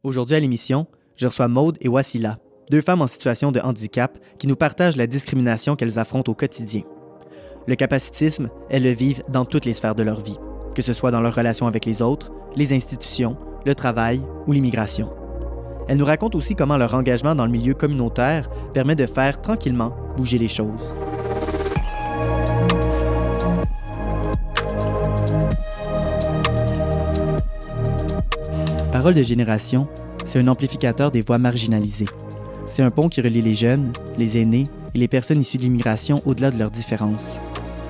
Aujourd'hui à l'émission, je reçois Maude et Wassila, deux femmes en situation de handicap qui nous partagent la discrimination qu'elles affrontent au quotidien. Le capacitisme, elles le vivent dans toutes les sphères de leur vie, que ce soit dans leurs relations avec les autres, les institutions, le travail ou l'immigration. Elles nous racontent aussi comment leur engagement dans le milieu communautaire permet de faire tranquillement bouger les choses. Parole de génération, c'est un amplificateur des voix marginalisées. C'est un pont qui relie les jeunes, les aînés et les personnes issues de l'immigration au-delà de leurs différences.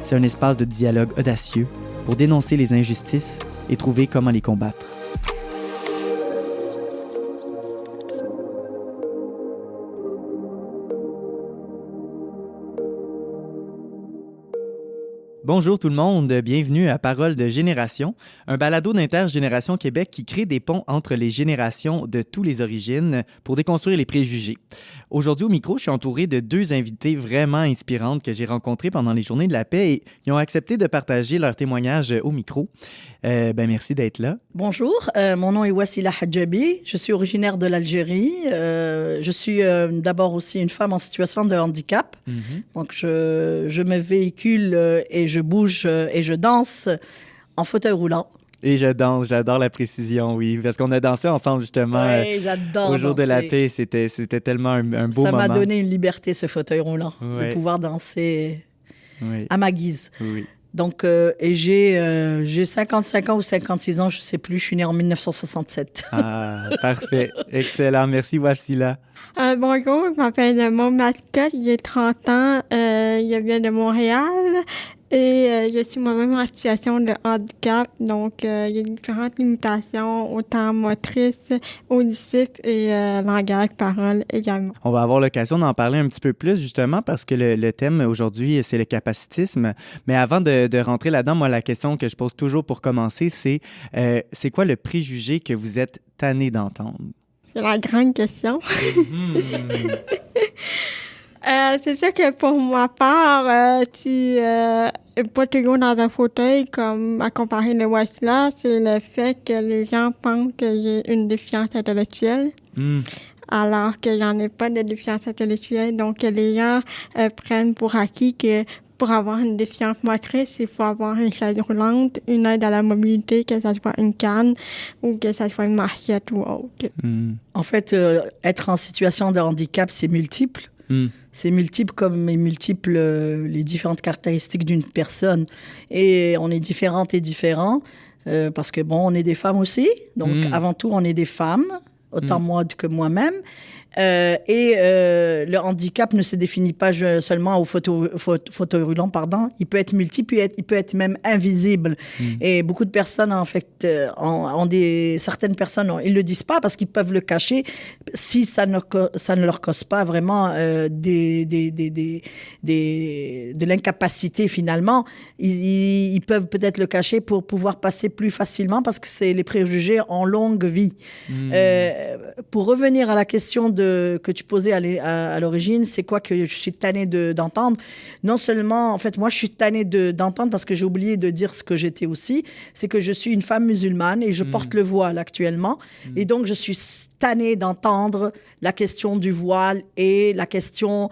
C'est un espace de dialogue audacieux pour dénoncer les injustices et trouver comment les combattre. Bonjour tout le monde, bienvenue à Parole de génération, un balado d'Intergénération Québec qui crée des ponts entre les générations de toutes les origines pour déconstruire les préjugés. Aujourd'hui au micro, je suis entouré de deux invités vraiment inspirantes que j'ai rencontrées pendant les Journées de la paix et ils ont accepté de partager leur témoignage au micro. Merci d'être là. Bonjour, mon nom est Wassila Hadjabi, je suis originaire de l'Algérie. Je suis d'abord aussi une femme en situation de handicap. Donc je me véhicule et je bouge et je danse en fauteuil roulant. Et je danse, j'adore la précision, oui, parce qu'on a dansé ensemble justement j'adore au jour danser. de la paix, c'était tellement un beau moment. Ça m'a donné une liberté ce fauteuil roulant, de pouvoir danser à ma guise. Oui. Donc, et j'ai 55 ans ou 56 ans, je ne sais plus, je suis née en 1967. Ah, parfait. Excellent. Merci, Wassila. Bonjour, je m'appelle Maude Mascotte, j'ai 30 ans, je viens de Montréal et je suis moi-même en situation de handicap. Donc, j'ai différentes limitations, autant motrices, auditives et langage, parole également. On va avoir l'occasion d'en parler un petit peu plus, justement, parce que le thème aujourd'hui, c'est le capacitisme. Mais avant de rentrer là-dedans, moi, la question que je pose toujours pour commencer, c'est quoi le préjugé que vous êtes tanné d'entendre? C'est la grande question. C'est sûr que pour ma part, tu pas toujours dans un fauteuil comme à comparer de Wassila, c'est le fait que les gens pensent que j'ai une déficience intellectuelle. Alors que j'en ai pas de déficience intellectuelle. Donc, les gens prennent pour acquis que pour avoir une déficience motrice, il faut avoir une chaise roulante, une aide à la mobilité, que ce soit une canne ou que ce soit une marchette ou autre. En fait, être en situation de handicap, c'est multiple. C'est multiple comme est multiple les différentes caractéristiques d'une personne. Et on est différentes et différents parce que, bon, on est des femmes aussi. Donc, avant tout, on est des femmes, autant moi que moi-même. Le handicap ne se définit pas seulement au fauteuil roulant, pardon. Il peut être multiple, il peut être même invisible. Et beaucoup de personnes, en fait, certaines personnes, ils le disent pas parce qu'ils peuvent le cacher si ça ne leur cause pas vraiment de l'incapacité finalement. Ils peuvent peut-être le cacher pour pouvoir passer plus facilement parce que c'est les préjugés en longue vie. Pour revenir à la question que tu posais à l'origine, c'est quoi que je suis tannée d'entendre? Non seulement, en fait, moi, je suis tannée d'entendre parce que j'ai oublié de dire ce que j'étais aussi, c'est que je suis une femme musulmane et je porte le voile actuellement. Et donc, je suis tannée d'entendre la question du voile et la question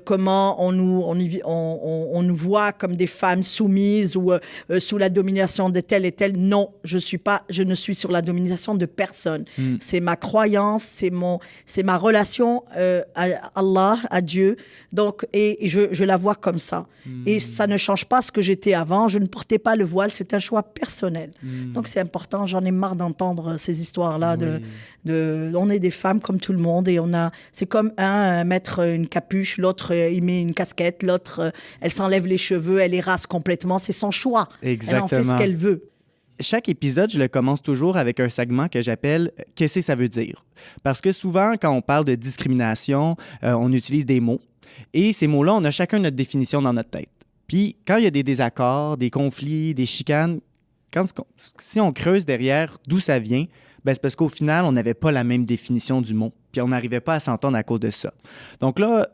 comment on nous voit comme des femmes soumises ou sous la domination de tel et tel. Non, je ne suis sur la domination de personne. C'est ma croyance, c'est ma relation à Allah, à Dieu. Donc, et je la vois comme ça. Et ça ne change pas ce que j'étais avant. Je ne portais pas le voile, c'est un choix personnel. Donc, c'est important. J'en ai marre d'entendre ces histoires-là. On est des femmes comme tout le monde et c'est comme mettre une capuche, l'autre, il met une casquette, l'autre, elle s'enlève les cheveux, elle les rase complètement. C'est son choix. Exactement. Elle en fait ce qu'elle veut. Chaque épisode, je le commence toujours avec un segment que j'appelle « Qu'est-ce que ça veut dire? » Parce que souvent, quand on parle de discrimination, on utilise des mots. Et ces mots-là, on a chacun notre définition dans notre tête. Puis, quand il y a des désaccords, des conflits, des chicanes, si on creuse derrière d'où ça vient, c'est parce qu'au final, on n'avait pas la même définition du mot. puis on n'arrivait pas à s'entendre à cause de ça. Donc là,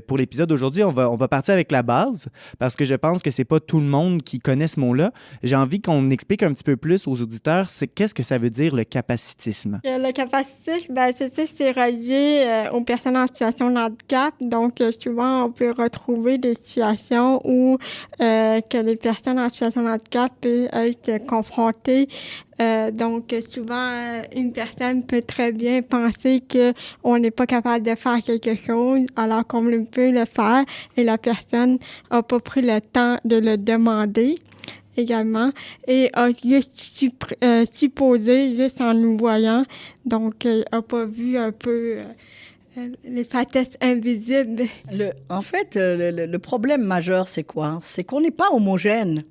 pour l'épisode d'aujourd'hui, on va partir avec la base, parce que je pense que c'est pas tout le monde qui connaît ce mot-là. J'ai envie qu'on explique un petit peu plus aux auditeurs, c'est qu'est-ce que ça veut dire le capacitisme? Le capacitisme, c'est relié aux personnes en situation de handicap. Donc, souvent, on peut retrouver des situations où que les personnes en situation de handicap peuvent être confrontées. Donc, souvent, une personne peut très bien penser qu'on n'est pas capable de faire quelque chose alors qu'on peut le faire et la personne n'a pas pris le temps de le demander également et a juste supposé, juste en nous voyant, donc n'a pas vu un peu les facettes invisibles. En fait, le problème majeur, c'est quoi? C'est qu'on n'est pas homogène.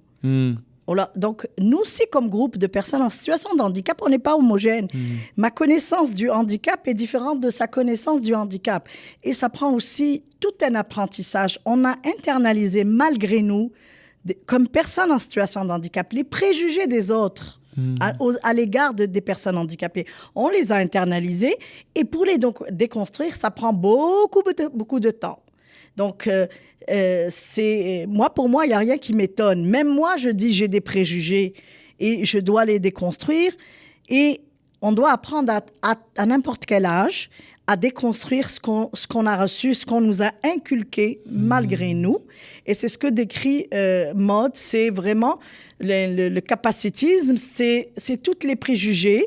Donc, nous aussi, comme groupe de personnes en situation de handicap, on n'est pas homogène. Ma connaissance du handicap est différente de sa connaissance du handicap. Et ça prend aussi tout un apprentissage. On a internalisé, malgré nous, comme personnes en situation de handicap, les préjugés des autres à l'égard des personnes handicapées. On les a internalisés et pour les déconstruire, ça prend beaucoup de temps. Donc, pour moi, il n'y a rien qui m'étonne. Même moi, je dis j'ai des préjugés et je dois les déconstruire. Et on doit apprendre à n'importe quel âge à déconstruire ce qu'on a reçu, ce qu'on nous a inculqué malgré nous. Et c'est ce que décrit Maud, c'est vraiment le capacitisme, c'est tous les préjugés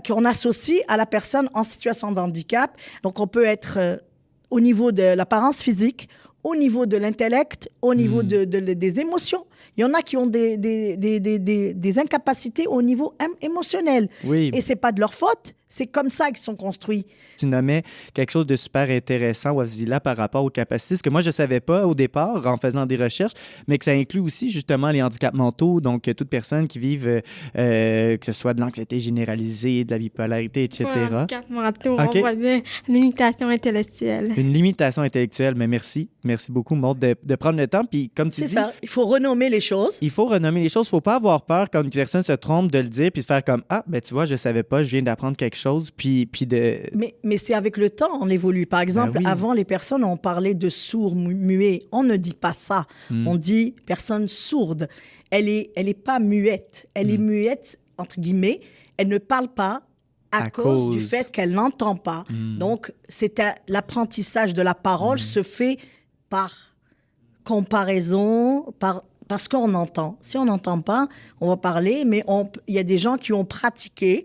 qu'on associe à la personne en situation de handicap. Donc, on peut être au niveau de l'apparence physique, au niveau de l'intellect, au niveau des émotions. Il y en a qui ont des incapacités au niveau émotionnel. Oui. Et c'est pas de leur faute. C'est comme ça qu'ils sont construits. Tu nommais quelque chose de super intéressant, Wasila, par rapport aux capacités, ce que moi, je ne savais pas au départ en faisant des recherches, mais que ça inclut aussi justement les handicaps mentaux, donc toute personne qui vive, que ce soit de l'anxiété généralisée, de la bipolarité, etc. Handicaps mentaux, on va dire limitation intellectuelle. Une limitation intellectuelle, mais merci. Merci beaucoup, Maud, de prendre le temps. Puis comme tu dis... C'est ça, il faut renommer les choses. Il faut renommer les choses. Il ne faut pas avoir peur quand une personne se trompe de le dire puis se faire comme « Ah, ben tu vois, je ne savais pas, je viens d'apprendre quelque chose. » Puis de... Mais c'est avec le temps, on évolue. Par exemple, avant, les personnes, on parlait de sourds, muets. On ne dit pas ça. On dit personne sourde. Elle est pas muette. Elle est muette, entre guillemets. Elle ne parle pas à cause du fait qu'elle n'entend pas. Donc, l'apprentissage de la parole se fait par comparaison, parce qu'on entend. Si on n'entend pas, on va parler, mais il y a des gens qui ont pratiqué,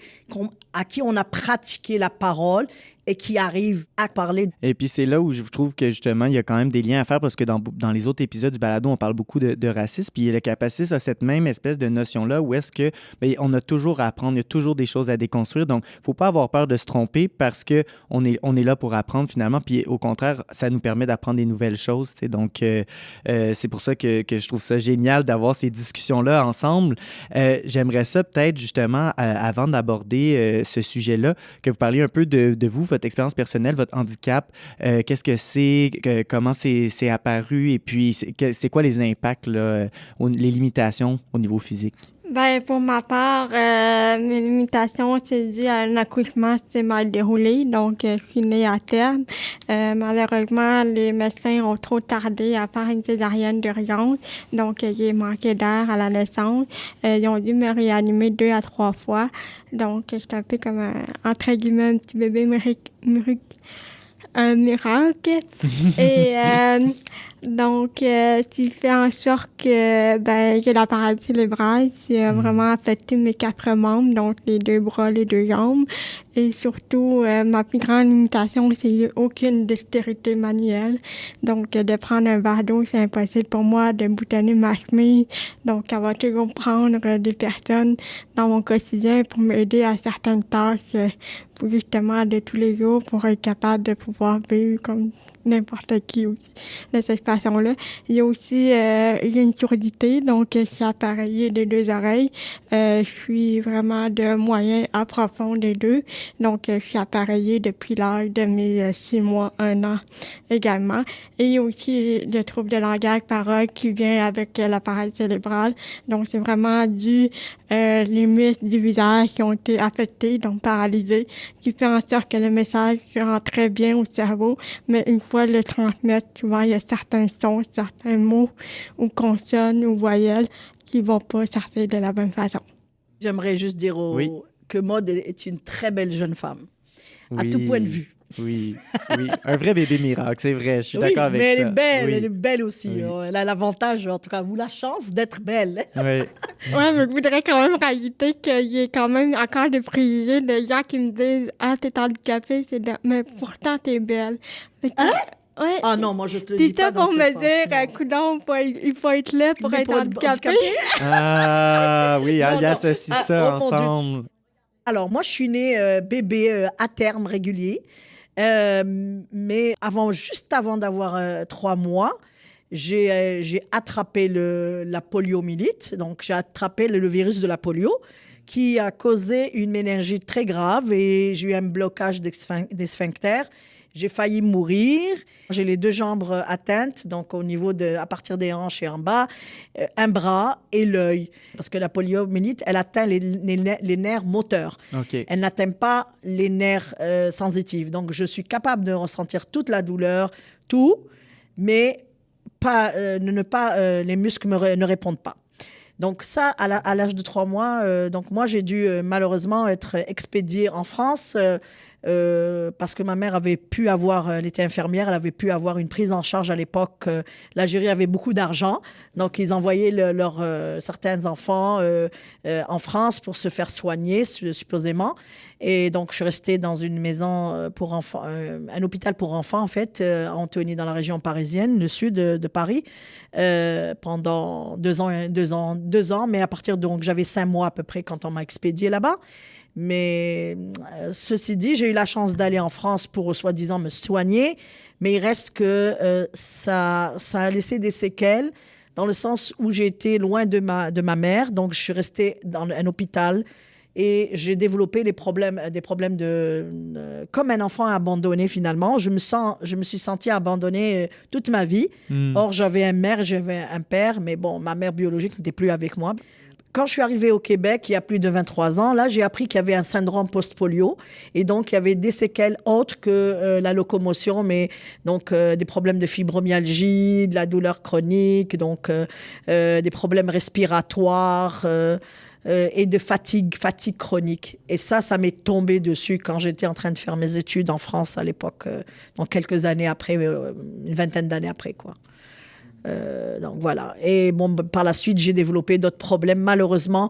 à qui on a pratiqué la parole et qui arrivent à parler. Et puis c'est là où je trouve que justement, il y a quand même des liens à faire parce que dans les autres épisodes du balado, on parle beaucoup de racisme, puis le capacitisme a cette même espèce de notion-là où est-ce que on a toujours à apprendre, il y a toujours des choses à déconstruire, donc il ne faut pas avoir peur de se tromper parce qu'on est là pour apprendre finalement, puis au contraire, ça nous permet d'apprendre des nouvelles choses, t'sais. Donc c'est pour ça que je trouve ça génial d'avoir ces discussions-là ensemble. J'aimerais ça peut-être justement, avant d'aborder ce sujet-là, que vous parliez un peu de vous, votre expérience personnelle, votre handicap, qu'est-ce que c'est, comment c'est apparu et puis c'est quoi les impacts, là, les limitations au niveau physique? Ben, pour ma part, mes limitations, c'est dû à un accouchement qui s'est mal déroulé. Donc, je suis née à terme. Malheureusement, les médecins ont trop tardé à faire une césarienne d'urgence. Donc, j'ai manqué d'air à la naissance. Ils ont dû me réanimer 2 à 3 fois. Donc, j'étais un peu comme, entre guillemets, un petit bébé un miracle. Et donc, qui fait en sorte que j'ai la paralysie cérébrale qui a vraiment affecté mes 4 membres, donc les 2 bras, les 2 jambes. Et surtout, ma plus grande limitation, c'est que j'ai aucune dextérité manuelle. Donc, de prendre un verre d'eau, c'est impossible pour moi de boutonner ma chemise. Donc, elle va toujours prendre des personnes dans mon quotidien pour m'aider à certaines tâches, pour justement de tous les jours, pour être capable de pouvoir vivre comme n'importe qui aussi. Là, je façon-là. Il y a aussi j'ai une surdité, donc je suis appareillée des 2 oreilles. Je suis vraiment de moyen à profond des 2. Donc, je suis appareillée depuis l'âge de mes 6 mois, 1 an également. Et il y a aussi le trouble de langage parole qui vient avec l'appareil cérébral. Donc, c'est vraiment les muscles du visage qui ont été affectés, donc paralysés, qui fait en sorte que le message rentre très bien au cerveau, mais une fois le transmettre, souvent il y a certains sons, certains mots ou consonnes ou voyelles qui vont pas sortir de la bonne façon. J'aimerais juste dire que Maude est une très belle jeune femme, à tout point de vue. Oui, un vrai bébé miracle, c'est vrai, je suis d'accord avec ça. Mais elle est belle, elle est belle aussi. Elle a l'avantage, en tout cas, ou la chance d'être belle. Oui. Ouais, mais je voudrais quand même rajouter qu'il y a quand même encore des préjugés de gens qui me disent « Ah, t'es handicapée, mais pourtant t'es belle. » Ouais. Ah non, moi je te dis pas dans ce sens. C'est ça pour me dire, coudonc, il faut être là pour être handicapé. Ah oui, il associe ça ensemble. Alors, moi, je suis née bébé à terme régulier. Mais juste avant d'avoir 3 mois, j'ai attrapé la poliomyélite. Donc, j'ai attrapé le virus de la polio qui a causé une méningite très grave et j'ai eu un blocage des sphincters. J'ai failli mourir. J'ai les 2 jambes atteintes, donc au niveau à partir des hanches et en bas, un bras et l'œil. Parce que la poliomyélite, elle atteint les nerfs moteurs. Okay. Elle n'atteint pas les nerfs sensitifs. Donc, je suis capable de ressentir toute la douleur, mais les muscles ne répondent pas. Donc ça, à l'âge de 3 mois, donc moi, j'ai dû malheureusement être expédiée en France parce que ma mère elle était infirmière, elle avait pu avoir une prise en charge à l'époque. L'Algérie avait beaucoup d'argent, donc ils envoyaient certains enfants en France pour se faire soigner, supposément. Et donc, je suis restée dans une maison pour enfants, un hôpital pour enfants, en fait, à Antony, dans la région parisienne, le sud de Paris, pendant 2 ans. Mais à partir donc j'avais 5 mois à peu près quand on m'a expédiée là-bas. Mais ceci dit, j'ai eu la chance d'aller en France pour, soi-disant, me soigner. Mais il reste que ça a laissé des séquelles dans le sens où j'ai été loin de ma mère. Donc, je suis restée dans un hôpital et j'ai développé des problèmes comme un enfant abandonné finalement. Je me suis sentie abandonnée toute ma vie. Or, j'avais une mère, j'avais un père, mais bon, ma mère biologique n'était plus avec moi. Quand je suis arrivée au Québec, il y a plus de 23 ans, là, j'ai appris qu'il y avait un syndrome post-polio. Et donc, il y avait des séquelles autres que la locomotion, mais donc des problèmes de fibromyalgie, de la douleur chronique, donc des problèmes respiratoires et de fatigue chronique. Et ça m'est tombé dessus quand j'étais en train de faire mes études en France à l'époque, donc quelques années après, une vingtaine d'années après, quoi. Donc voilà. Et bon, par la suite, j'ai développé d'autres problèmes. Malheureusement,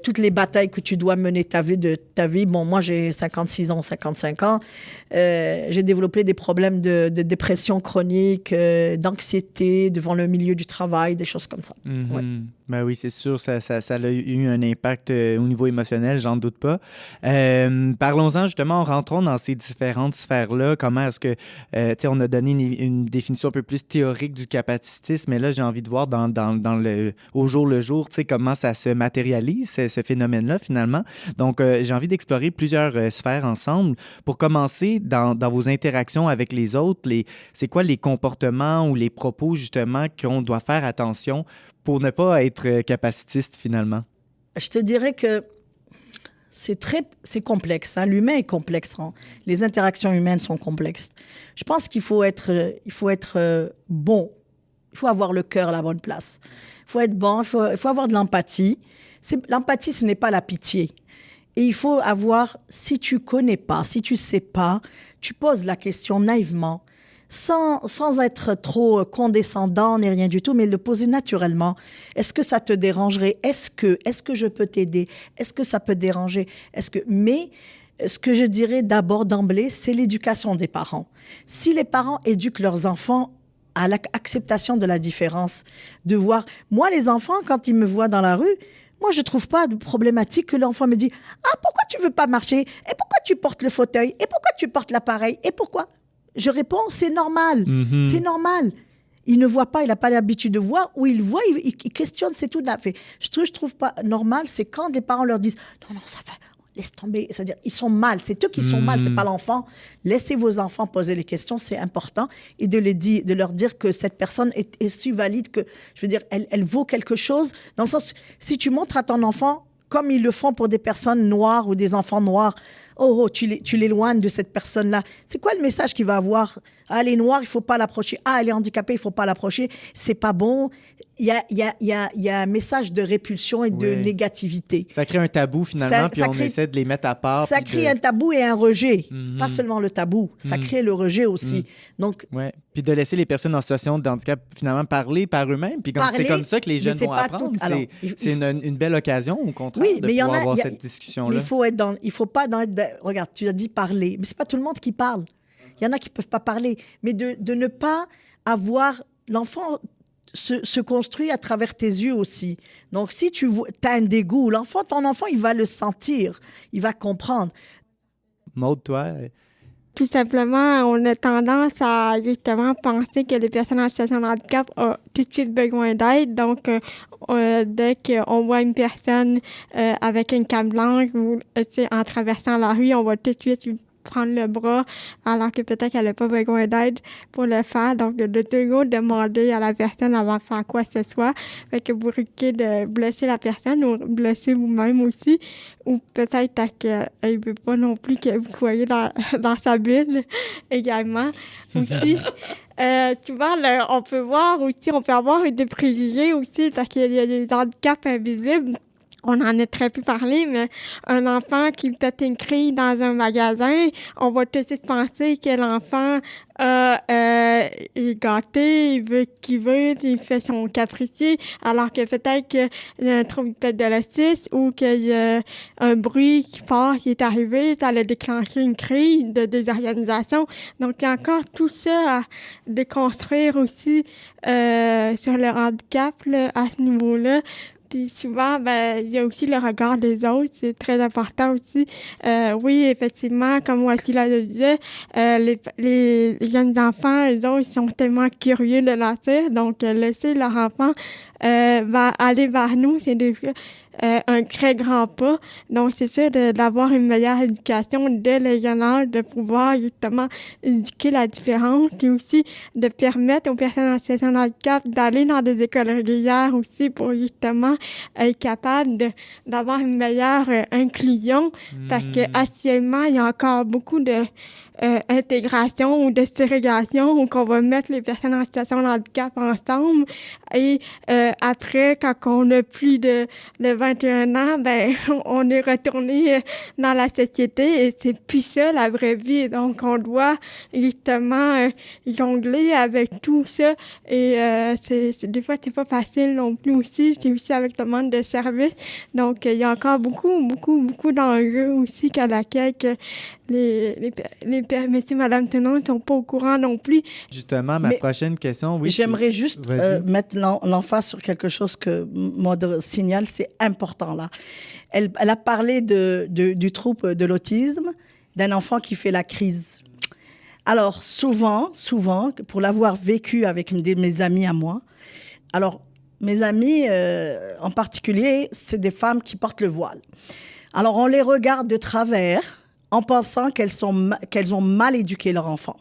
toutes les batailles que tu dois mener de ta vie. Bon, moi, j'ai 56 ans, 55 ans. J'ai développé des problèmes de dépression chronique, d'anxiété devant le milieu du travail, des choses comme ça. Mm-hmm. Ouais. Ben oui, c'est sûr, ça a eu un impact au niveau émotionnel, j'en doute pas. Parlons-en justement, rentrons dans ces différentes sphères-là. Comment est-ce que, tu sais, on a donné une définition un peu plus théorique du capacitisme, mais là, j'ai envie de voir au jour le jour, tu sais, comment ça se matérialise, ce phénomène-là, finalement. Donc, j'ai envie d'explorer plusieurs sphères ensemble. Pour commencer, dans vos interactions avec les autres, c'est quoi les comportements ou les propos, justement, qu'on doit faire attention pour ne pas être capacitiste, finalement? Je te dirais que c'est complexe. Hein? L'humain est complexe. Hein? Les interactions humaines sont complexes. Je pense qu'il faut être bon. Il faut avoir le cœur à la bonne place. Il faut être bon, il faut avoir de l'empathie. L'empathie, ce n'est pas la pitié. Et il faut avoir, si tu connais pas, si tu sais pas, tu poses la question naïvement, sans être trop condescendant ni rien du tout, mais le poser naturellement. Est-ce que ça te dérangerait? Est-ce que je peux t'aider? Est-ce que ça peut te déranger? Mais ce que je dirais d'abord d'emblée, c'est l'éducation des parents. Si les parents éduquent leurs enfants à l'acceptation de la différence, de voir... Moi, les enfants, quand ils me voient dans la rue, moi, je trouve pas de problématique que l'enfant me dit « Ah, pourquoi tu veux pas marcher? Et pourquoi tu portes le fauteuil? Et pourquoi tu portes l'appareil? Et pourquoi ?» Je réponds, c'est normal. Mm-hmm. C'est normal. il ne voit pas, il n'a pas l'habitude de voir, ou il voit, il questionne, c'est tout de la fait. Je trouve pas normal, c'est quand les parents leur disent « Non, ça va, laisse tomber », c'est-à-dire ils sont mal, c'est eux qui sont mal, c'est pas l'enfant. Laissez vos enfants poser les questions, c'est important, et de leur dire que cette personne est si valide que, je veux dire, elle vaut quelque chose, dans le sens, si tu montres à ton enfant, comme ils le font pour des personnes noires ou des enfants noirs, tu l'éloignes de cette personne-là. C'est quoi le message qu'il va avoir? Ah, elle est noire, il faut pas l'approcher. Ah, elle est handicapée, il faut pas l'approcher. C'est pas bon. Il y a un message de répulsion et de négativité. Ça crée un tabou, finalement, puis on essaie de les mettre à part. Ça crée un tabou et un rejet. Pas seulement le tabou, ça crée le rejet aussi. Donc, puis de laisser les personnes en situation de handicap, finalement, parler par eux-mêmes. Puis c'est comme ça que les jeunes vont apprendre. C'est une belle occasion, au contraire, de pouvoir avoir cette discussion-là. Il faut pas regarde, tu as dit parler, mais c'est pas tout le monde qui parle. Il y en a qui peuvent pas parler, mais de ne pas avoir l'enfant se construit à travers tes yeux aussi. Donc si tu as un dégoût, ton enfant il va le sentir, il va comprendre. Maude, toi? Tout simplement, on a tendance à justement penser que les personnes en situation de handicap ont tout de suite besoin d'aide. Donc, dès qu'on voit une personne avec une canne blanche ou en traversant la rue, on va tout de suite prendre le bras alors que peut-être qu'elle n'a pas besoin d'aide pour le faire. Donc, de toujours demander à la personne avant de faire quoi que ce soit. Fait que vous risquez de blesser la personne ou blesser vous-même aussi. Ou peut-être qu'elle ne veut pas non plus que vous soyez dans sa bulle également. Aussi, souvent, on peut voir aussi, on peut avoir des préjugés aussi parce qu'il y a des handicaps invisibles. On en a très peu parlé, mais un enfant qui pète une crise dans un magasin, on va tout de suite penser que l'enfant est gâté, il fait son capricier, alors que peut-être qu'il y a un trouble de l'autisme ou qu'il y a un bruit qui est arrivé, ça a déclenché une crise de désorganisation. Donc, il y a encore tout ça à déconstruire aussi sur le handicap là, à ce niveau-là. Puis souvent, il y a aussi le regard des autres, c'est très important aussi. Oui, effectivement, comme Wasila le disait, les jeunes enfants, les autres, ils sont tellement curieux de nature, donc laisser leur enfant aller vers nous, c'est un très grand pas. Donc, c'est sûr d'avoir une meilleure éducation dès le jeune âge, de pouvoir justement éduquer la différence et aussi de permettre aux personnes en situation de handicap d'aller dans des écoles régulières aussi pour justement être capable d'avoir une meilleure inclusion. Parce qu'actuellement, il y a encore beaucoup de intégration ou de ségrégation où on va mettre les personnes en situation de handicap ensemble et après, quand on a plus de 21 ans, on est retourné dans la société et c'est plus ça la vraie vie. Donc, on doit justement jongler avec tout ça et des fois, c'est pas facile non plus aussi. C'est aussi avec le manque de services. Donc, il y a encore beaucoup d'enjeux aussi qu'à laquelle les messieurs, madame Tenon ne sont pas au courant non plus. Justement, ma prochaine question, oui. J'aimerais juste mettre l'emphase sur quelque chose que Maude signale, c'est important là. Elle a parlé du trouble de l'autisme, d'un enfant qui fait la crise. Alors, souvent, pour l'avoir vécu avec une de mes amies à moi, alors, mes amies, en particulier, c'est des femmes qui portent le voile. Alors, on les regarde de travers en pensant qu'elles ont mal éduqué leur enfant.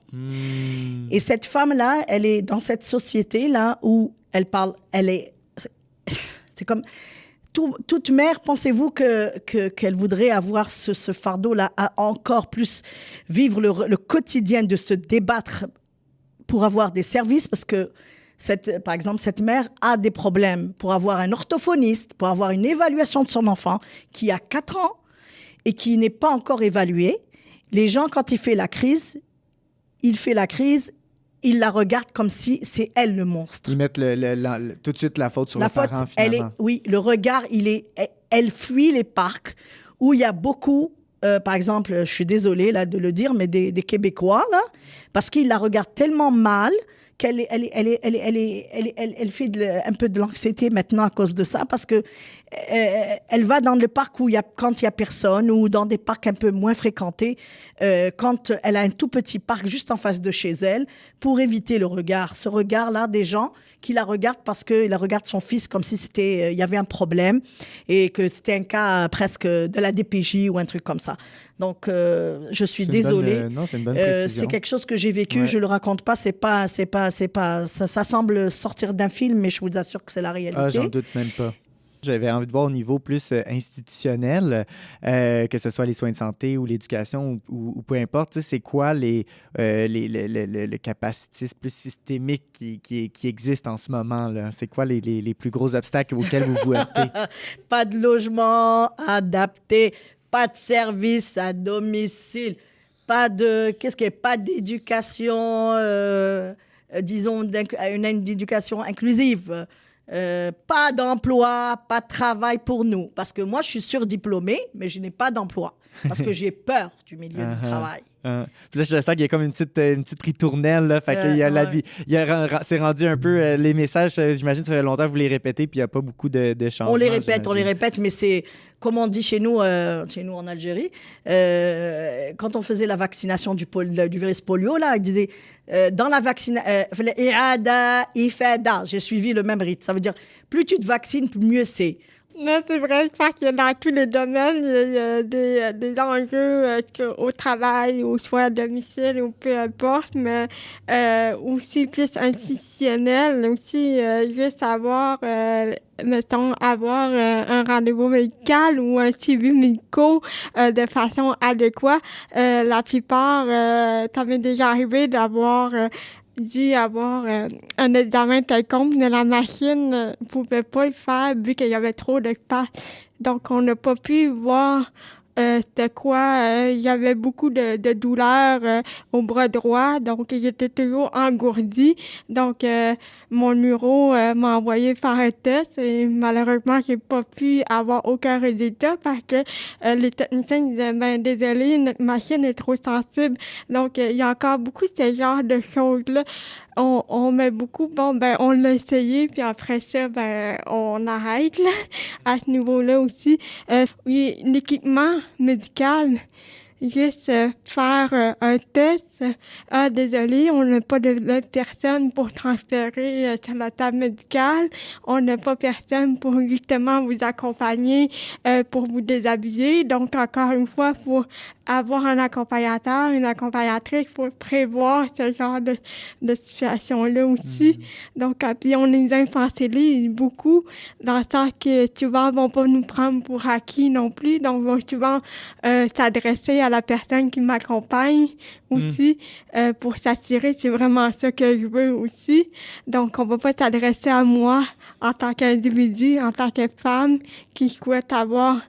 Et cette femme-là, elle est dans cette société-là où c'est comme... Toute mère, pensez-vous qu'elle voudrait avoir ce fardeau-là, à encore plus vivre le quotidien de se débattre pour avoir des services, parce que par exemple, cette mère a des problèmes pour avoir un orthophoniste, pour avoir une évaluation de son enfant qui a 4 ans, et qui n'est pas encore évalué. Les gens, quand il fait la crise, ils la regardent comme si c'est elle le monstre. Ils mettent tout de suite la faute sur le parent, finalement. Oui, le regard, elle fuit les parcs où il y a beaucoup, par exemple, je suis désolée là, de le dire, mais des Québécois, là, parce qu'ils la regardent tellement mal qu'elle fait un peu de l'anxiété maintenant à cause de ça, parce que elle va dans le parc quand il y a personne ou dans des parcs un peu moins fréquentés, quand elle a un tout petit parc juste en face de chez elle, pour éviter le regard. Ce regard-là des gens qui la regardent parce qu'il regarde son fils comme si il y avait un problème et que c'était un cas presque de la DPJ ou un truc comme ça. Donc, je suis désolée. Non, c'est une bonne précision. C'est quelque chose que j'ai vécu. Je le raconte pas. Ça semble sortir d'un film, mais je vous assure que c'est la réalité. Ah, j'en doute même pas. J'avais envie de voir au niveau plus institutionnel, que ce soit les soins de santé ou l'éducation ou peu importe, c'est quoi le capacitisme plus systémique qui existe en ce moment, là? C'est quoi les plus gros obstacles auxquels vous vous heurtez? Pas de logement adapté, pas de service à domicile, pas d'éducation, disons, une éducation inclusive. Pas d'emploi, pas de travail pour nous. Parce que moi, je suis surdiplômée, mais je n'ai pas d'emploi. Parce que j'ai peur du milieu du travail. Puis là, je sens qu'il y a comme une petite ritournelle, là. Fait qu'il y a c'est rendu un peu les messages, j'imagine, ça fait longtemps que vous les répétez, puis il n'y a pas beaucoup de changements. On les répète, mais c'est, comme on dit chez nous en Algérie, quand on faisait la vaccination du virus polio, là, ils disaient, dans la vaccination, j'ai suivi le même rythme. Ça veut dire, plus tu te vaccines, mieux c'est. Non, c'est vrai, je pense que dans tous les domaines, il y a des enjeux au travail, ou soit à domicile, ou peu importe, mais aussi plus institutionnel, aussi juste avoir, avoir un rendez-vous médical ou un suivi médical de façon adéquate. La plupart, ça m'est déjà arrivé d'avoir dû avoir un examen quelconque, mais la machine ne pouvait pas le faire vu qu'il y avait trop d'espace. Donc, on n'a pas pu voir de quoi il y avait beaucoup de douleurs au bras droit, donc j'étais toujours engourdie. Donc mon neuro m'a envoyé faire un test et malheureusement j'ai pas pu avoir aucun résultat parce que les techniciens disaient désolé, notre machine est trop sensible. Donc il y a encore beaucoup de ce genre de choses là. On met beaucoup, on l'a essayé, puis après ça, on arrête, là, à ce niveau-là aussi. Oui, l'équipement médical, juste faire un test. Ah, désolé, on n'a pas de personne pour transférer sur la table médicale. On n'a pas personne pour justement vous accompagner, pour vous déshabiller. Donc, encore une fois, il faut avoir un accompagnateur, une accompagnatrice pour prévoir ce genre de situation-là aussi. Donc, puis on les infantilise beaucoup dans le sens que souvent, ils vont pas nous prendre pour acquis non plus. Donc, ils vont souvent s'adresser à la personne qui m'accompagne aussi pour s'assurer c'est vraiment ça que je veux aussi. Donc, on va pas s'adresser à moi en tant qu'individu, en tant que femme qui souhaite avoir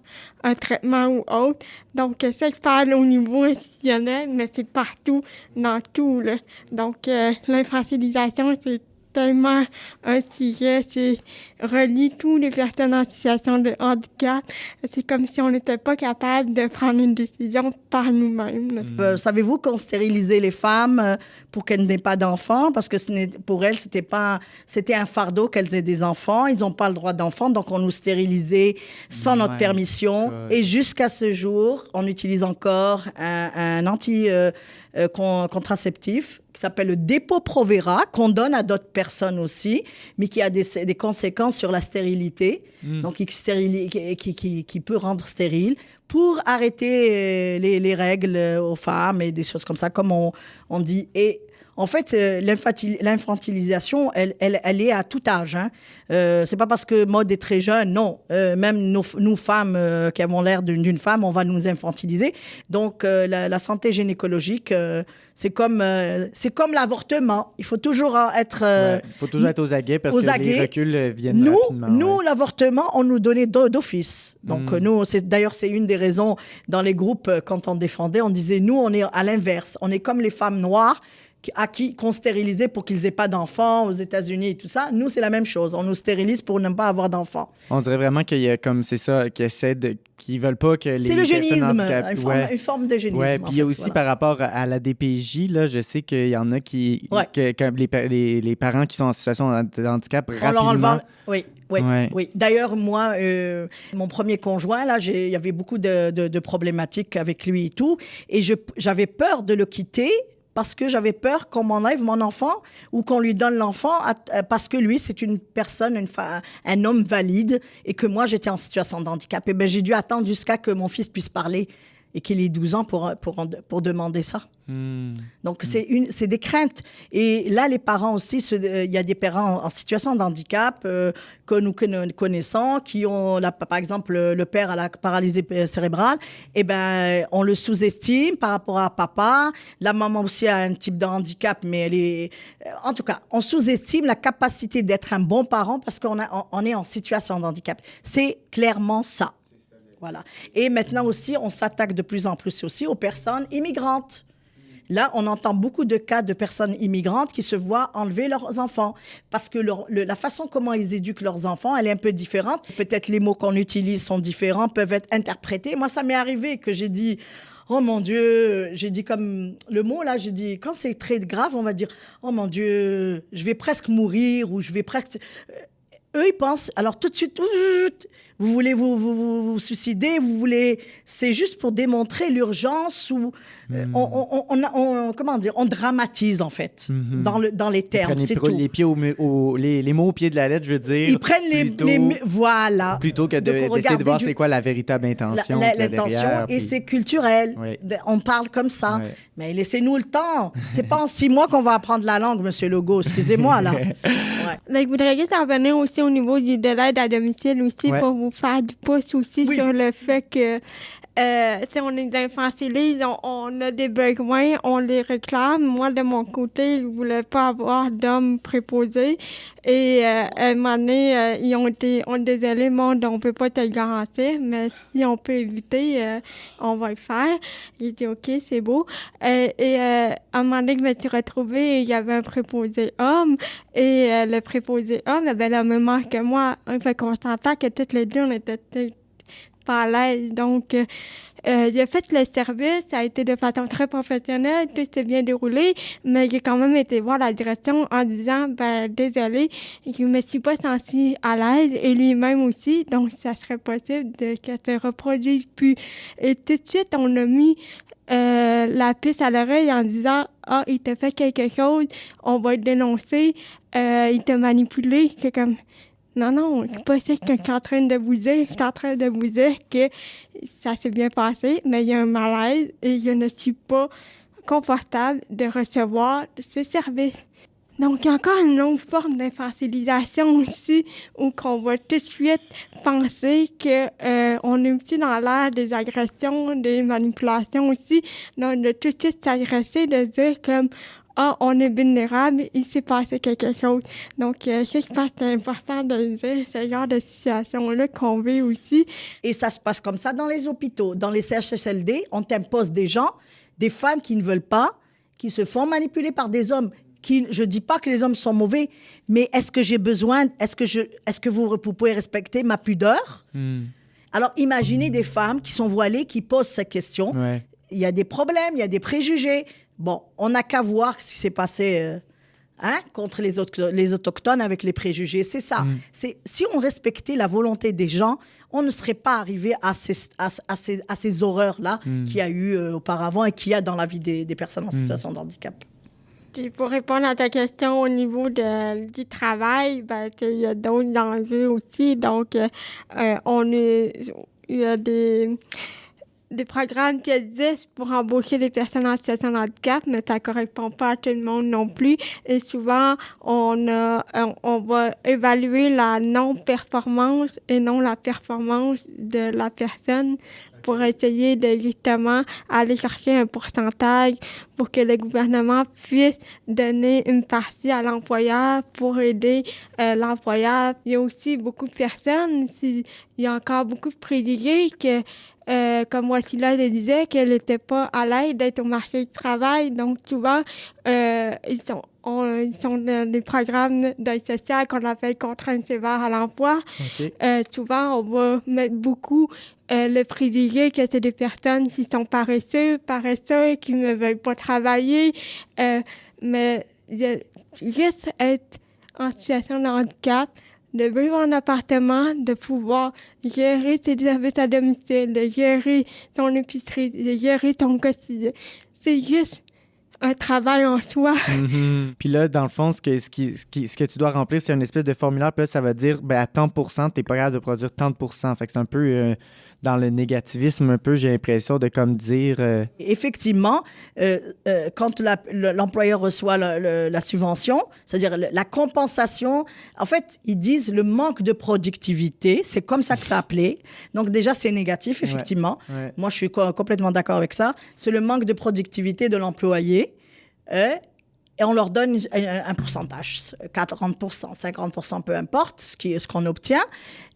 un traitement ou autre. Donc, ça, je parle au niveau institutionnel, mais c'est partout, dans tout, là. Donc, l'infantilisation, c'est tellement un sujet, c'est relie toutes les personnes en situation de handicap. C'est comme si on n'était pas capable de prendre une décision par nous-mêmes. Savez-vous qu'on stérilisait les femmes pour qu'elles n'aient pas d'enfants? Parce que pour elles, c'était un fardeau qu'elles aient des enfants. Ils n'ont pas le droit d'enfants, donc on nous stérilisait sans notre permission. Et jusqu'à ce jour, on utilise encore un contraceptif qui s'appelle le Depo-Provera, qu'on donne à d'autres personnes aussi, mais qui a des conséquences sur la stérilité, donc qui peut rendre stérile, pour arrêter les règles aux femmes et des choses comme ça, comme on dit. Et en fait, l'infantilisation, elle est à tout âge. Hein. C'est pas parce que Maud est très jeune, non. Même nous femmes qui avons l'air d'une femme, on va nous infantiliser. Donc, la santé gynécologique, c'est comme l'avortement. Il faut toujours être... Il faut toujours être aux aguets parce que les reculs viennent rapidement. Nous, l'avortement, on nous donnait d'office. Donc, nous, d'ailleurs, c'est une des raisons dans les groupes, quand on défendait, on disait, nous, on est à l'inverse. On est comme les femmes noires qu'on stérilisait pour qu'ils aient pas d'enfants aux États-Unis et tout ça. Nous, c'est la même chose. On nous stérilise pour ne pas avoir d'enfants. On dirait vraiment qu'il y a comme, c'est ça, qu'ils veulent pas que les c'est le personnes génisme, handicapées... une forme de génisme. Oui, puis il y a aussi voilà. par rapport à la DPJ, là, je sais qu'il y en a qui... Ouais. que les parents qui sont en situation de handicap, En leur rapidement... enlevant... Oui. D'ailleurs, moi, mon premier conjoint, là, il y avait beaucoup de problématiques avec lui et tout. Et j'avais peur de le quitter parce que j'avais peur qu'on m'enlève mon enfant ou qu'on lui donne l'enfant parce que lui, c'est une personne, un homme valide et que moi, j'étais en situation de handicap. Et bien, j'ai dû attendre jusqu'à que mon fils puisse parler et qu'il ait 12 ans pour demander ça. Donc, c'est des craintes. Et là, les parents aussi, il y a des parents en situation de handicap que nous connaissons, qui ont, par exemple, le père à la paralysie cérébrale. Eh bien, on le sous-estime par rapport à papa. La maman aussi a un type de handicap, mais elle est... En tout cas, on sous-estime la capacité d'être un bon parent parce qu'on est en situation de handicap. C'est clairement ça. Voilà. Et maintenant aussi, on s'attaque de plus en plus aussi aux personnes immigrantes. Là, on entend beaucoup de cas de personnes immigrantes qui se voient enlever leurs enfants parce que la façon comment ils éduquent leurs enfants, elle est un peu différente. Peut-être les mots qu'on utilise sont différents, peuvent être interprétés. Moi, ça m'est arrivé que j'ai dit... Oh mon Dieu, j'ai dit comme le mot là, j'ai dit quand c'est très grave, on va dire oh mon Dieu, je vais presque mourir ou je vais presque... Eux, ils pensent, alors tout de suite, vous voulez vous suicider, c'est juste pour démontrer l'urgence ou comment dire, on dramatise en fait dans les termes, c'est tout. Les pieds les mots au pied de la lettre, je veux dire. Ils prennent voilà. Plutôt que d'essayer de voir c'est quoi la véritable intention. L'intention et c'est culturel. Oui. On parle comme ça. Oui. Mais laissez-nous le temps. C'est pas en 6 mois qu'on va apprendre la langue, Monsieur Legault. Excusez-moi là. Mais je voudrais juste en revenir aussi au niveau de l'aide à domicile aussi pour vous faire du pouce aussi sur le fait que on est infantilisés, on a des besoins, on les réclame. Moi, de mon côté, je voulais pas avoir d'hommes préposés. Et à un moment donné, ils ont été, désolé, monde, on peut pas te le garantir, mais si on peut éviter, on va le faire. J'ai dit, OK, c'est beau. À un moment donné, je me suis retrouvée, il y avait un préposé homme. Et le préposé homme avait la même âge que moi. Fait qu'on s'entend que toutes les deux, on était pas à l'aise. Donc, j'ai fait le service, ça a été de façon très professionnelle, tout s'est bien déroulé, mais j'ai quand même été voir la direction en disant, désolé, je me suis pas sentie à l'aise, et lui-même aussi, donc ça serait possible que ça se reproduise plus. Et tout de suite, on a mis la puce à l'oreille en disant, il t'a fait quelque chose, on va te dénoncer, il t'a manipulé, c'est comme... Non, c'est pas ça que je suis en train de vous dire. Je suis en train de vous dire que ça s'est bien passé, mais il y a un malaise et je ne suis pas confortable de recevoir ce service. Donc, il y a encore une autre forme d'infantilisation aussi, où qu'on va tout de suite penser qu'on est aussi dans l'ère des agressions, des manipulations aussi. Donc, de tout de suite s'agresser, de dire comme... on est vulnérable, il s'est passé quelque chose. Donc, je pense que c'est important de dire ce genre de situation-là qu'on vit aussi. Et ça se passe comme ça dans les hôpitaux. Dans les CHSLD, on t'impose des gens, des femmes qui ne veulent pas, qui se font manipuler par des hommes. Je ne dis pas que les hommes sont mauvais, mais est-ce que j'ai besoin, est-ce que vous pouvez respecter ma pudeur? Alors, imaginez des femmes qui sont voilées, qui posent cette question. Ouais. Il y a des problèmes, il y a des préjugés. Bon, on n'a qu'à voir ce qui s'est passé contre les Autochtones avec les préjugés. C'est ça. Si on respectait la volonté des gens, on ne serait pas arrivé à ces horreurs-là qu'il y a eu auparavant et qu'il y a dans la vie des personnes en situation de handicap. Puis pour répondre à ta question au niveau du travail, il y a d'autres enjeux aussi. Donc, il y a des programmes qui existent pour embaucher les personnes en situation de handicap, mais ça ne correspond pas à tout le monde non plus. Et souvent, on va évaluer la non-performance et non la performance de la personne pour essayer de justement aller chercher un pourcentage pour que le gouvernement puisse donner une partie à l'employeur pour aider l'employeur. Il y a aussi beaucoup de personnes, il y a encore beaucoup de préjugés que comme Wassila le disait, qu'elle n'était pas à l'aise d'être au marché du travail. Donc, souvent, ils sont dans des programmes d'aide sociale qu'on appelle contraintes sévères à l'emploi. OK. Souvent, on va mettre beaucoup le préjugé que c'est des personnes qui sont paresseuses, qui ne veulent pas travailler. Mais juste être en situation de handicap, de vivre en appartement, de pouvoir gérer ses services à domicile, de gérer ton épicerie, de gérer ton quotidien. C'est juste un travail en soi. Mm-hmm. Puis là, dans le fond, ce que tu dois remplir, c'est une espèce de formulaire. Puis là, ça va dire, à tant de pourcents, tu n'es pas capable de produire tant de pourcents. Fait que c'est un peu dans le négativisme, un peu, j'ai l'impression de comme dire... Effectivement, quand l'employeur reçoit la subvention, c'est-à-dire la compensation, en fait, ils disent le manque de productivité, c'est comme ça que ça appelé. Donc déjà, c'est négatif, effectivement. Ouais. Moi, je suis complètement d'accord avec ça. C'est le manque de productivité de l'employé. Et on leur donne un pourcentage, 40%, 50%, peu importe ce qu'on obtient.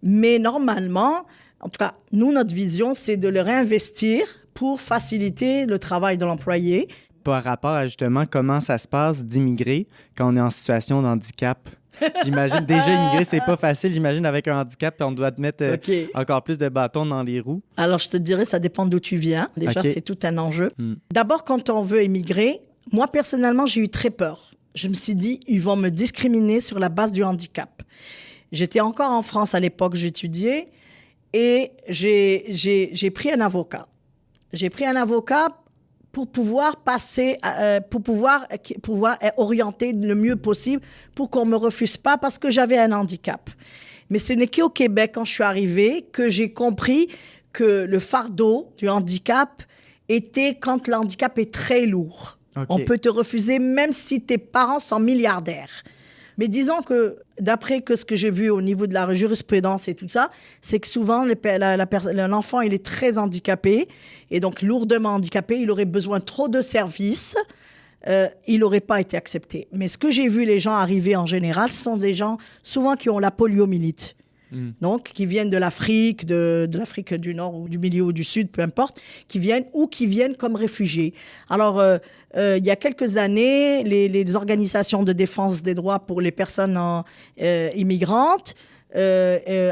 Mais normalement, en tout cas, nous, notre vision, c'est de le réinvestir pour faciliter le travail de l'employé. Par rapport à justement comment ça se passe d'immigrer quand on est en situation de handicap. J'imagine, déjà immigrer, c'est pas facile. J'imagine avec un handicap, on doit te mettre encore plus de bâtons dans les roues. Alors, je te dirais, ça dépend d'où tu viens. Déjà, c'est tout un enjeu. D'abord, quand on veut immigrer, moi, personnellement, j'ai eu très peur. Je me suis dit, ils vont me discriminer sur la base du handicap. J'étais encore en France à l'époque, j'étudiais, et j'ai pris un avocat. J'ai pris un avocat pour pouvoir passer, pour pouvoir orienter le mieux possible pour qu'on me refuse pas parce que j'avais un handicap. Mais ce n'est qu'au Québec, quand je suis arrivée, que j'ai compris que le fardeau du handicap était quand le handicap est très lourd. Okay. On peut te refuser même si tes parents sont milliardaires. Mais disons que, d'après ce que j'ai vu au niveau de la jurisprudence et tout ça, c'est que souvent, l'enfant, il est très handicapé, et donc lourdement handicapé, il aurait besoin trop de services, il n'aurait pas été accepté. Mais ce que j'ai vu les gens arriver en général, ce sont des gens souvent qui ont la poliomyélite. Donc, qui viennent de l'Afrique, de l'Afrique du Nord ou du milieu ou du Sud, peu importe, qui viennent comme réfugiés. Alors, il y a quelques années, les organisations de défense des droits pour les personnes immigrantes,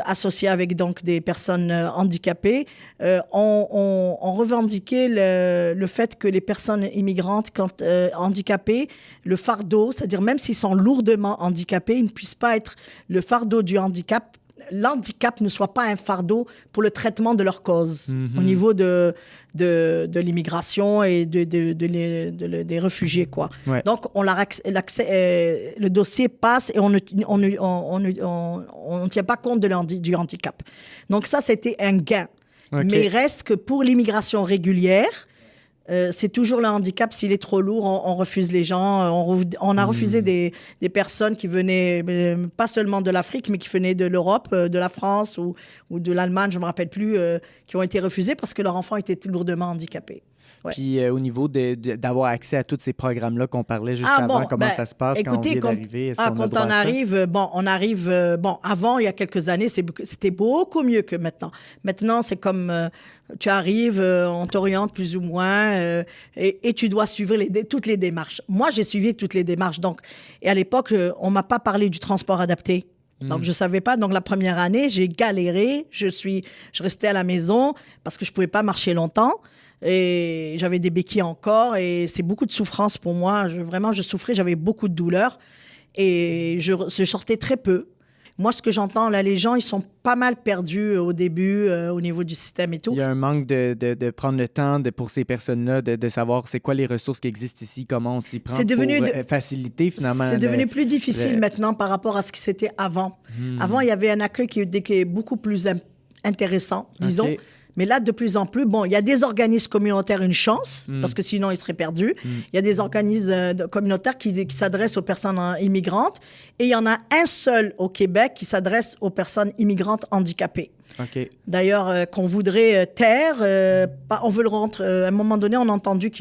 associées avec donc des personnes handicapées, ont revendiqué le fait que les personnes immigrantes, quand handicapées, le fardeau, c'est-à-dire même s'ils sont lourdement handicapés, ils ne puissent pas être le fardeau du handicap. L'handicap ne soit pas un fardeau pour le traitement de leur cause au niveau de l'immigration et des réfugiés, quoi. Ouais. Donc, le dossier passe et on ne tient pas compte du handicap. Donc, ça, c'était un gain. Okay. Mais il reste que pour l'immigration régulière, c'est toujours le handicap. S'il est trop lourd, on refuse les gens. On a refusé des personnes qui venaient, pas seulement de l'Afrique, mais qui venaient de l'Europe, de la France ou de l'Allemagne, je ne me rappelle plus, qui ont été refusés parce que leur enfant était lourdement handicapé. Ouais. Puis au niveau d'avoir accès à tous ces programmes-là qu'on parlait juste avant, comment ça se passe quand on vient d'arriver? Quand on arrive, avant, il y a quelques années, c'était beaucoup mieux que maintenant. Maintenant, c'est comme tu arrives, on t'oriente plus ou moins et tu dois suivre toutes les démarches. Moi, j'ai suivi toutes les démarches. Et à l'époque, on ne m'a pas parlé du transport adapté. Donc, je ne savais pas. Donc, la première année, j'ai galéré. Je restais à la maison parce que je ne pouvais pas marcher longtemps. Et j'avais des béquilles encore et c'est beaucoup de souffrance pour moi. Je souffrais, j'avais beaucoup de douleurs et je sortais très peu. Moi, ce que j'entends, là, les gens, ils sont pas mal perdus au début au niveau du système et tout. Il y a un manque de prendre le temps pour ces personnes-là, de savoir c'est quoi les ressources qui existent ici, comment on s'y prend pour faciliter finalement. C'est devenu plus difficile maintenant par rapport à ce qui c'était avant. Avant, il y avait un accueil qui est beaucoup plus intéressant, disons. Okay. Mais là, de plus en plus, il y a des organismes communautaires, une chance, parce que sinon, ils seraient perdus. Il y a des organismes communautaires qui s'adressent aux personnes immigrantes. Et il y en a un seul au Québec qui s'adresse aux personnes immigrantes handicapées. OK. D'ailleurs, qu'on voudrait taire, on veut le rendre. À un moment donné, on a entendu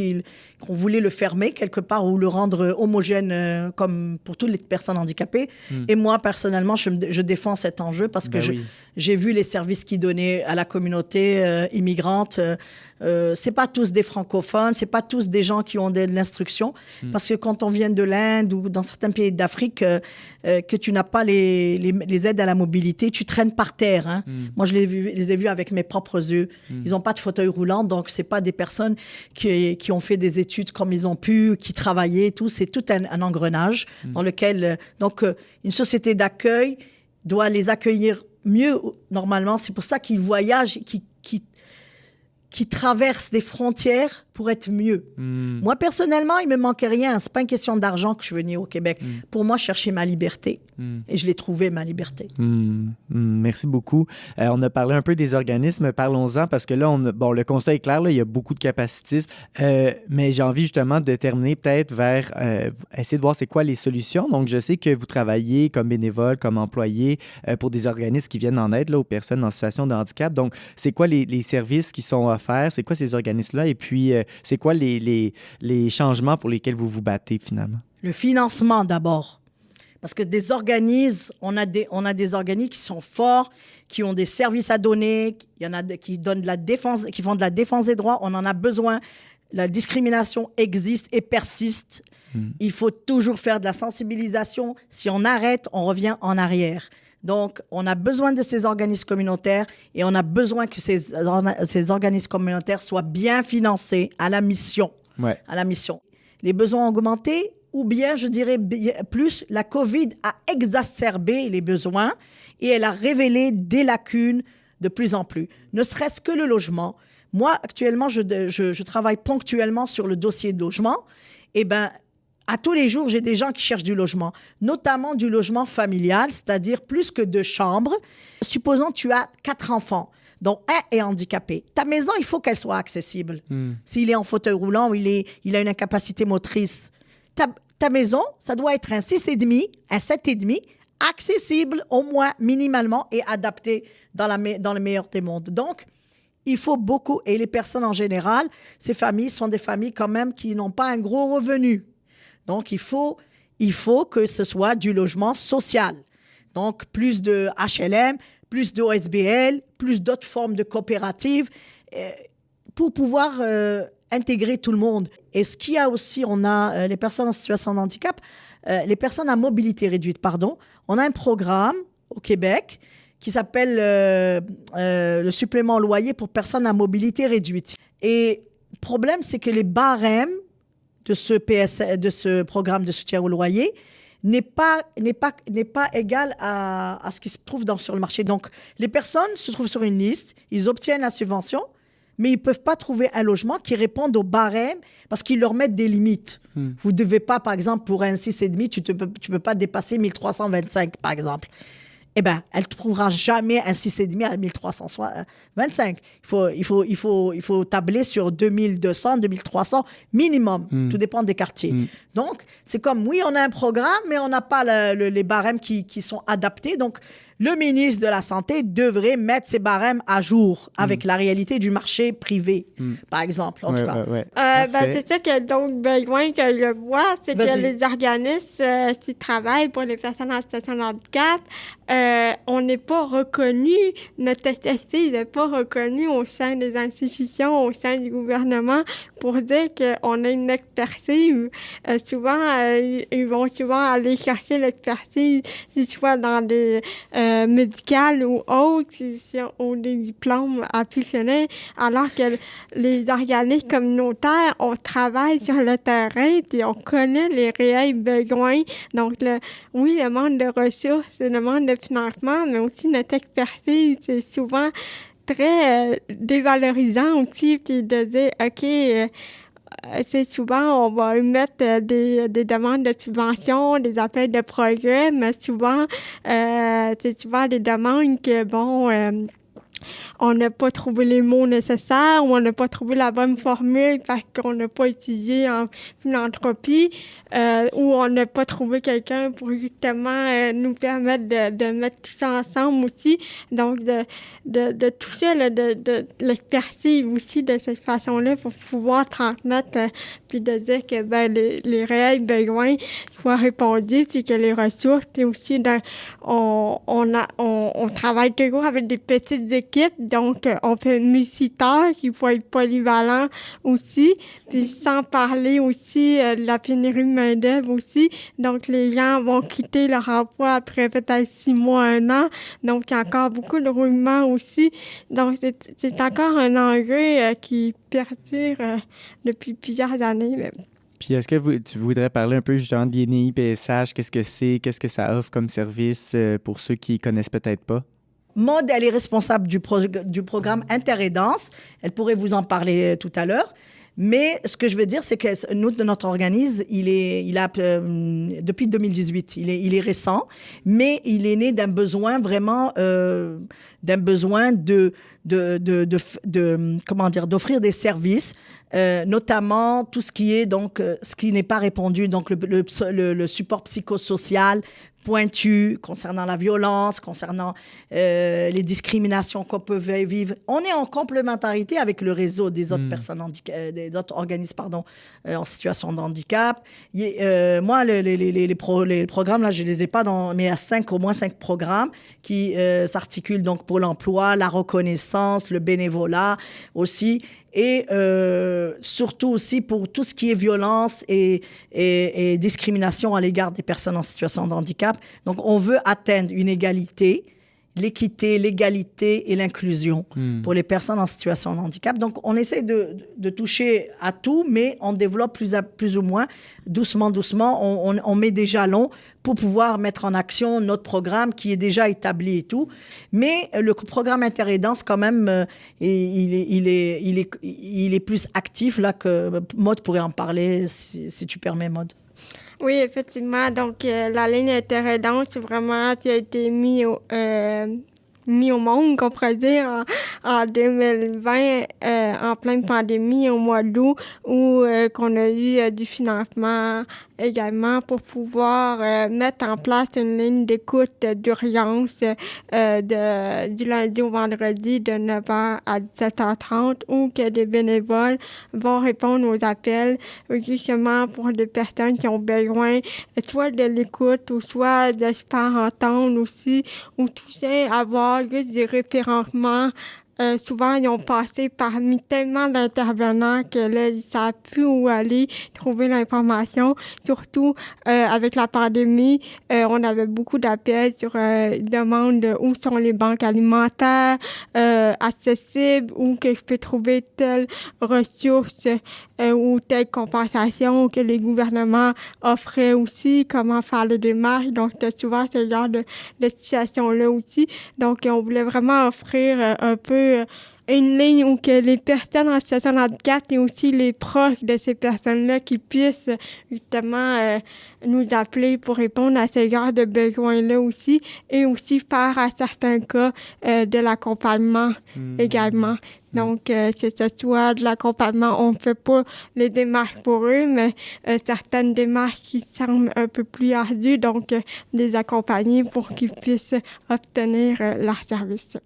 qu'on voulait le fermer quelque part ou le rendre homogène comme pour toutes les personnes handicapées. Et moi, personnellement, je défends cet enjeu parce que j'ai vu les services qu'ils donnaient à la communauté immigrante. C'est pas tous des francophones, c'est pas tous des gens qui ont de l'instruction. Parce que quand on vient de l'Inde ou dans certains pays d'Afrique, que tu n'as pas les aides à la mobilité, tu traînes par terre. Hein. Moi, je les ai vus avec mes propres yeux. Ils n'ont pas de fauteuil roulant, donc c'est pas des personnes qui ont fait des études comme ils ont pu, qui travaillaient et tout. C'est tout un engrenage dans lequel... donc, une société d'accueil doit les accueillir mieux, normalement. C'est pour ça qu'ils voyagent, qui traversent des frontières pour être mieux. Moi, personnellement, il me manquait rien. C'est pas une question d'argent que je suis venue au Québec. Pour moi, chercher ma liberté. Et je l'ai trouvée, ma liberté. Merci beaucoup. On a parlé un peu des organismes. Parlons-en parce que là, le constat est clair. Là, il y a beaucoup de capacitisme. Mais j'ai envie justement de terminer peut-être vers essayer de voir c'est quoi les solutions. Donc, je sais que vous travaillez comme bénévole, comme employé pour des organismes qui viennent en aide là, aux personnes en situation de handicap. Donc, c'est quoi les services qui sont offerts? C'est quoi ces organismes-là? Et puis, c'est quoi les changements pour lesquels vous vous battez finalement? Le financement d'abord. Parce que des organismes, on a des organismes qui sont forts, qui ont des services à donner, il y en a qui donnent de la défense, qui font de la défense des droits. On en a besoin. La discrimination existe et persiste. Il faut toujours faire de la sensibilisation. Si on arrête, on revient en arrière. Donc, on a besoin de ces organismes communautaires et on a besoin que ces organismes communautaires soient bien financés à la mission. À la mission. Les besoins ont augmenté. Ou bien, je dirais plus, la COVID a exacerbé les besoins et elle a révélé des lacunes de plus en plus. Ne serait-ce que le logement. Moi, actuellement, je travaille ponctuellement sur le dossier de logement. Eh bien, à tous les jours, j'ai des gens qui cherchent du logement, notamment du logement familial, c'est-à-dire plus que 2 chambres. Supposons que tu as 4 enfants, dont un est handicapé. Ta maison, il faut qu'elle soit accessible. S'il est en fauteuil roulant ou il a une incapacité motrice, ta maison, ça doit être un 6,5, un 7,5, accessible au moins minimalement et adapté dans le meilleur des mondes. Donc, il faut beaucoup, et les personnes en général, ces familles sont des familles quand même qui n'ont pas un gros revenu. Donc, il faut que ce soit du logement social. Donc, plus de HLM, plus d'OSBL, plus d'autres formes de coopératives pour pouvoir intégrer tout le monde. Et ce qu'il y a aussi, on a les personnes en situation de handicap, les personnes à mobilité réduite, pardon. On a un programme au Québec qui s'appelle le supplément loyer pour personnes à mobilité réduite. Et le problème, c'est que les barèmes de ce programme de soutien au loyer n'est pas égal à ce qui se trouve sur le marché. Donc, les personnes se trouvent sur une liste, ils obtiennent la subvention, mais ils ne peuvent pas trouver un logement qui réponde aux barèmes parce qu'ils leur mettent des limites. Vous ne devez pas, par exemple, pour un 6,5, tu ne peux pas dépasser 1325, par exemple. Eh bien, elle ne trouvera jamais un 6,5 à 1325. Il faut tabler sur 2200, 2300 minimum. Tout dépend des quartiers. Donc, c'est comme, oui, on a un programme, mais on n'a pas les barèmes qui sont adaptés. Donc, le ministre de la Santé devrait mettre ses barèmes à jour avec la réalité du marché privé, par exemple, en tout cas. C'est ça qu'il y a d'autres besoins que je vois, c'est que les organismes qui travaillent pour les personnes en situation de handicap, on n'est pas reconnu, notre SSC n'est pas reconnu au sein des institutions, au sein du gouvernement pour dire qu'on a une expertise. Souvent, ils vont souvent aller chercher l'expertise, soit dans des médicales ou autres, ou des diplômes à pu finir, alors que les organismes communautaires, on travaille sur le terrain et on connaît les réels besoins. Donc, le manque de ressources, le manque de financement, mais aussi notre expertise, c'est souvent très dévalorisant aussi, puis de dire, OK, c'est souvent, on va mettre des demandes de subventions, des appels de projets, mais souvent, c'est souvent des demandes que, on n'a pas trouvé les mots nécessaires ou on n'a pas trouvé la bonne formule parce qu'on n'a pas étudié en philanthropie ou on n'a pas trouvé quelqu'un pour justement nous permettre de mettre tout ça ensemble aussi. Donc, de toucher de l'expertise aussi de cette façon-là pour pouvoir transmettre puis de dire que les réels besoins soient répondus, c'est que les ressources, et aussi on travaille toujours avec des petites équipes, donc on fait une multitâche, il faut être polyvalent aussi, puis sans parler aussi de la pénurie de main-d'œuvre aussi, donc les gens vont quitter leur emploi après peut-être 6 mois, 1 an, donc il y a encore beaucoup de roulement aussi, donc c'est encore un enjeu qui perdure depuis plusieurs années même. Puis est-ce que tu voudrais parler un peu justement de l'INI PSH, qu'est-ce que c'est, qu'est-ce que ça offre comme service pour ceux qui connaissent peut-être pas? Maude, elle est responsable du programme Interaidance. Elle pourrait vous en parler tout à l'heure. Mais ce que je veux dire, c'est que nous, de notre organisme, il a depuis 2018, il est récent, mais il est né d'un besoin vraiment, comment dire, d'offrir des services, notamment tout ce qui est donc ce qui n'est pas répondu, donc le support psychosocial pointu concernant la violence, concernant les discriminations qu'on peut vivre. On est en complémentarité avec le réseau des autres personnes des autres organismes en situation de handicap. Moi, les programmes, là, je les ai pas mais il y a au moins 5 programmes qui s'articulent donc pour l'emploi, la reconnaissance, le bénévolat aussi. Et surtout aussi pour tout ce qui est violence et discrimination à l'égard des personnes en situation de handicap. Donc, on veut atteindre une égalité, l'équité, l'égalité et l'inclusion pour les personnes en situation de handicap. Donc, on essaie de toucher à tout, mais on développe plus ou moins, doucement, on met des jalons pour pouvoir mettre en action notre programme qui est déjà établi et tout. Mais le programme Interaidance, quand même, il est plus actif, là, que Maude pourrait en parler, si tu permets, Maude. Oui, effectivement. Donc, la ligne Interaidance, c'est vraiment qui a été mis au monde, qu'on pourrait dire, en 2020, en pleine pandémie, au mois d'août, où qu'on a eu du financement également pour pouvoir mettre en place une ligne d'écoute d'urgence du lundi au vendredi de 9h à 17h30 où que des bénévoles vont répondre aux appels justement pour des personnes qui ont besoin soit de l'écoute ou soit de se faire entendre aussi ou tout ça, avoir juste des référencements. Souvent, ils ont passé parmi tellement d'intervenants que là, ils ne savent plus où aller trouver l'information. Surtout avec la pandémie, on avait beaucoup d'appels sur demande de où sont les banques alimentaires accessibles, où que je peux trouver telle ressource ou telle compensation que les gouvernements offraient aussi, comment faire les démarches. Donc, c'est souvent ce genre de situation-là aussi. Donc, on voulait vraiment offrir un peu une ligne où que les personnes en situation de handicap et aussi les proches de ces personnes-là qui puissent justement nous appeler pour répondre à ce genre de besoins-là aussi et aussi faire à certains cas de l'accompagnement également. Donc, que ce soit de l'accompagnement, on ne fait pas les démarches pour eux, mais certaines démarches qui semblent un peu plus ardues, donc les accompagner pour qu'ils puissent obtenir leur service.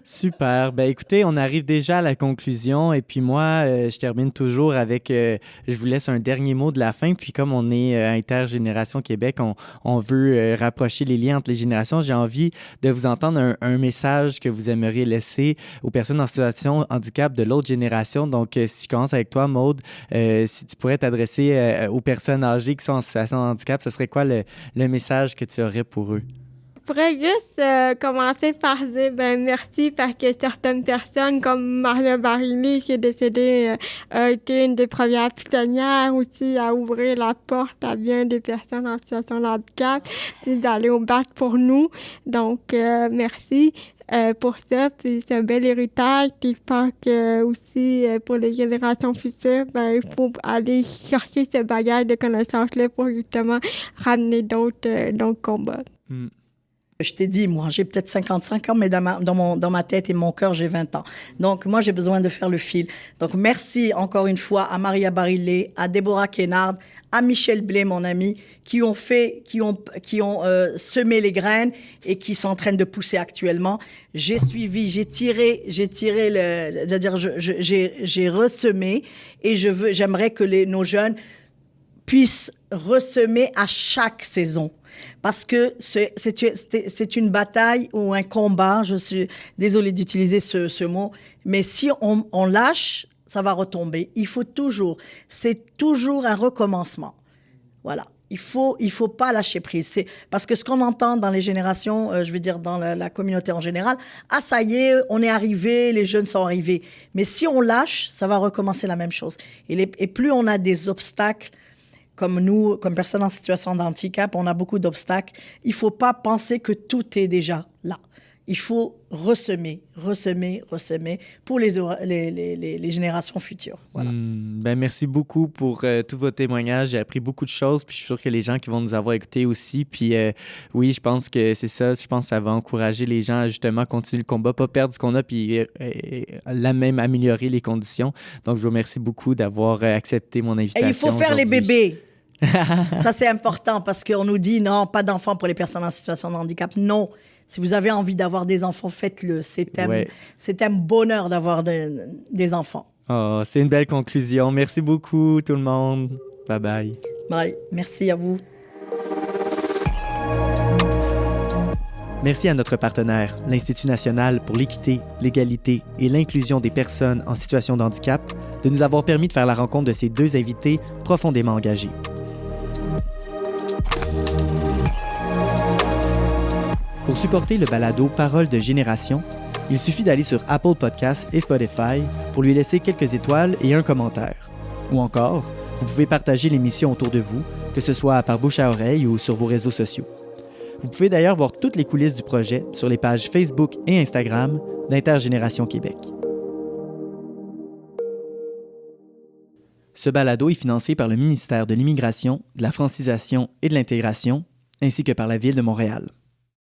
Super. Ben écoutez, on arrive déjà à la conclusion et puis moi, je termine toujours avec, je vous laisse un dernier mot de la fin. Puis comme on est Intergénération Québec, on veut rapprocher les liens entre les générations. J'ai envie de vous entendre un message que vous aimeriez laisser aux personnes en situation de handicap de l'autre génération. Donc, si je commence avec toi, Maude, si tu pourrais t'adresser aux personnes âgées qui sont en situation de handicap, ce serait quoi le message que tu aurais pour eux? Je pourrais juste commencer par dire merci parce que certaines personnes comme Maria Barilli qui est décédée a été une des premières pionnières aussi à ouvrir la porte à bien des personnes en situation de handicap puis d'aller au bat pour nous. Donc merci pour ça. Puis c'est un bel héritage qui fait que aussi pour les générations futures, il faut aller chercher ce bagage de connaissances-là pour justement ramener d'autres combats. Je t'ai dit, moi, j'ai peut-être 55 ans, mais dans ma tête et mon cœur, j'ai 20 ans. Donc, moi, j'ai besoin de faire le fil. Donc, merci encore une fois à Maria Barillet, à Déborah Kennard, à Michel Blais, mon ami, qui ont semé les graines et qui sont en train de pousser actuellement. J'ai suivi, j'ai tiré c'est-à-dire, j'ai ressemé et j'aimerais que nos jeunes puissent ressemer à chaque saison. Parce que c'est une bataille ou un combat, je suis désolée d'utiliser ce mot, mais si on lâche, ça va retomber. C'est toujours un recommencement. Voilà. Il faut pas lâcher prise. Parce que ce qu'on entend dans les générations, je veux dire dans la communauté en général, ça y est, on est arrivé, les jeunes sont arrivés. Mais si on lâche, ça va recommencer la même chose. Et plus on a des obstacles, comme nous, comme personnes en situation de handicap, on a beaucoup d'obstacles. Il ne faut pas penser que tout est déjà là. Il faut ressemer pour les générations futures. Voilà. Merci beaucoup pour tous vos témoignages. J'ai appris beaucoup de choses, puis je suis sûr que les gens qui vont nous avoir écoutés aussi. Puis oui, je pense que c'est ça. Je pense que ça va encourager les gens à justement continuer le combat, pas perdre ce qu'on a, puis même améliorer les conditions. Donc, je vous remercie beaucoup d'avoir accepté mon invitation. Et il faut faire les bébés. Ça, c'est important parce qu'on nous dit non, pas d'enfants pour les personnes en situation de handicap. Non. Si vous avez envie d'avoir des enfants, faites-le. C'est un bonheur d'avoir des enfants. Oh, c'est une belle conclusion. Merci beaucoup, tout le monde. Bye-bye. Bye. Merci à vous. Merci à notre partenaire, l'Institut national pour l'équité, l'égalité et l'inclusion des personnes en situation de handicap, de nous avoir permis de faire la rencontre de ces deux invités profondément engagés. Pour supporter le balado Paroles de génération, il suffit d'aller sur Apple Podcasts et Spotify pour lui laisser quelques étoiles et un commentaire. Ou encore, vous pouvez partager l'émission autour de vous, que ce soit par bouche à oreille ou sur vos réseaux sociaux. Vous pouvez d'ailleurs voir toutes les coulisses du projet sur les pages Facebook et Instagram d'Intergénération Québec. Ce balado est financé par le ministère de l'Immigration, de la Francisation et de l'Intégration, ainsi que par la Ville de Montréal.